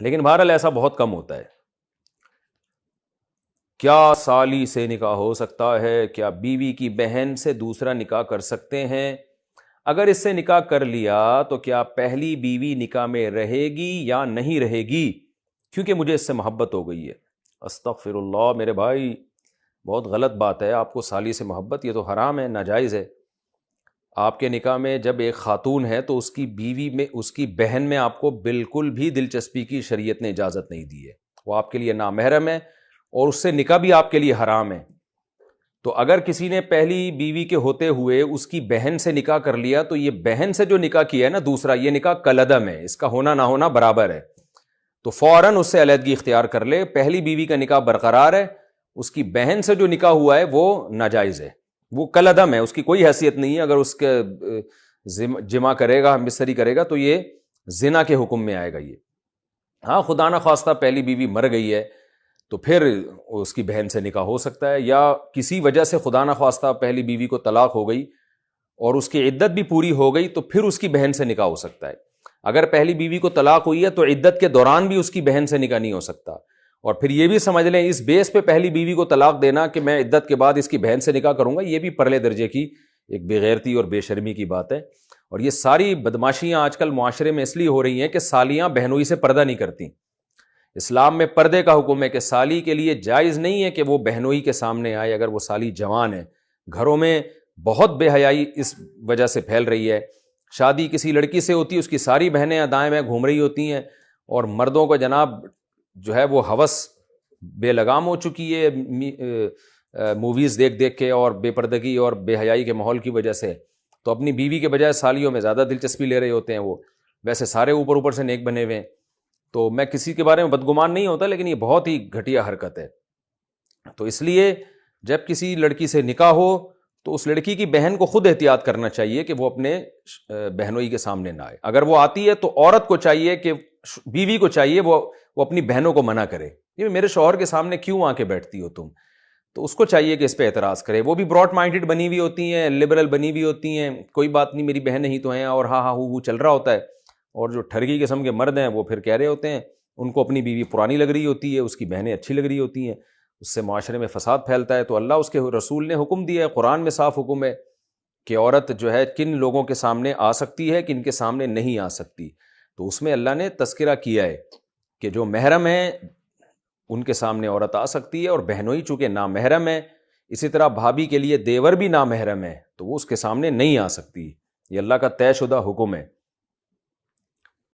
لیکن بہرحال ایسا بہت کم ہوتا ہے۔ کیا سالی سے نکاح ہو سکتا ہے؟ کیا بیوی کی بہن سے دوسرا نکاح کر سکتے ہیں؟ اگر اس سے نکاح کر لیا تو کیا پہلی بیوی نکاح میں رہے گی یا نہیں رہے گی؟ کیونکہ مجھے اس سے محبت ہو گئی ہے۔ استغفر اللہ میرے بھائی، بہت غلط بات ہے آپ کو سالی سے محبت، یہ تو حرام ہے، ناجائز ہے۔ آپ کے نکاح میں جب ایک خاتون ہے تو اس کی بیوی میں، اس کی بہن میں آپ کو بالکل بھی دلچسپی کی شریعت نے اجازت نہیں دی ہے، وہ آپ کے لیے نامحرم ہے اور اس سے نکاح بھی آپ کے لیے حرام ہے۔ تو اگر کسی نے پہلی بیوی کے ہوتے ہوئے اس کی بہن سے نکاح کر لیا تو یہ بہن سے جو نکاح کیا ہے نا دوسرا، یہ نکاح کالعدم ہے، اس کا ہونا نہ ہونا برابر ہے، تو فوراً اس سے علیحدگی اختیار کر لے۔ پہلی بیوی کا نکاح برقرار ہے، اس کی بہن سے جو نکاح ہوا ہے وہ ناجائز ہے، وہ کالعدم ہے، اس کی کوئی حیثیت نہیں ہے۔ اگر اس کے جمع کرے گا، مستری کرے گا تو یہ زنا کے حکم میں آئے گا یہ۔ ہاں خدا نہ خواستہ پہلی بیوی مر گئی ہے تو پھر اس کی بہن سے نکاح ہو سکتا ہے، یا کسی وجہ سے خدا نہ خواستہ پہلی بیوی کو طلاق ہو گئی اور اس کی عدت بھی پوری ہو گئی تو پھر اس کی بہن سے نکاح ہو سکتا ہے۔ اگر پہلی بیوی کو طلاق ہوئی ہے تو عدت کے دوران بھی اس کی بہن سے نکاح نہیں ہو سکتا۔ اور پھر یہ بھی سمجھ لیں اس بیس پہ پہلی بیوی کو طلاق دینا کہ میں عدت کے بعد اس کی بہن سے نکاح کروں گا، یہ بھی پرلے درجے کی ایک بے غیرتی اور بے شرمی کی بات ہے۔ اور یہ ساری بدماشیاں آج کل معاشرے میں اس لیے ہو رہی ہیں کہ سالیاں بہنوئی سے پردہ نہیں کرتی۔ اسلام میں پردے کا حکم ہے کہ سالی کے لیے جائز نہیں ہے کہ وہ بہنوئی کے سامنے آئے اگر وہ سالی جوان ہے۔ گھروں میں بہت بے حیائی اس وجہ سے پھیل رہی ہے، شادی کسی لڑکی سے ہوتی ہے، اس کی ساری بہنیں دائیں بائیں گھوم رہی ہوتی ہیں اور مردوں کو جناب جو ہے وہ ہوس بے لگام ہو چکی ہے موویز دیکھ دیکھ کے اور بے پردگی اور بے حیائی کے ماحول کی وجہ سے، تو اپنی بیوی کے بجائے سالیوں میں زیادہ دلچسپی لے رہے ہوتے ہیں۔ وہ ویسے سارے اوپر سے نیک بنے ہوئے ہیں، تو میں کسی کے بارے میں بدگمان نہیں ہوتا، لیکن یہ بہت ہی گھٹیا حرکت ہے۔ تو اس لیے جب کسی لڑکی سے نکاح ہو تو اس لڑکی کی بہن کو خود احتیاط کرنا چاہیے کہ وہ اپنے بہنوئی کے سامنے نہ آئے۔ اگر وہ آتی ہے تو عورت کو چاہیے کہ بیوی کو چاہیے وہ اپنی بہنوں کو منع کرے، یہ میرے شوہر کے سامنے کیوں آ کے بیٹھتی ہو تم، تو اس کو چاہیے کہ اس پہ اعتراض کرے۔ وہ بھی براڈ مائنڈڈ بنی ہوئی ہوتی ہیں، لبرل بنی ہوئی ہوتی ہیں، کوئی بات نہیں میری بہن ہی تو ہیں، اور ہاں ہاں ہو چل رہا ہوتا ہے۔ اور جو ٹھرگی قسم کے مرد ہیں وہ پھر کہہ رہے ہوتے ہیں، ان کو اپنی بیوی پرانی لگ رہی ہوتی ہے، اس کی بہنیں اچھی لگ رہی ہوتی ہیں، اس سے معاشرے میں فساد پھیلتا ہے۔ تو اللہ اس کے رسول نے حکم دیا ہے، قرآن میں صاف حکم ہے کہ عورت جو ہے کن لوگوں کے سامنے آ سکتی ہے، کن کے سامنے نہیں آ سکتی۔ تو اس میں اللہ نے تذکرہ کیا ہے کہ جو محرم ہیں ان کے سامنے عورت آ سکتی ہے، اور بہنوئی چونکہ نامحرم ہے، اسی طرح بھابھی کے لیے دیور بھی نامحرم ہے تو وہ اس کے سامنے نہیں آ سکتی۔ یہ اللہ کا طے شدہ حکم ہے۔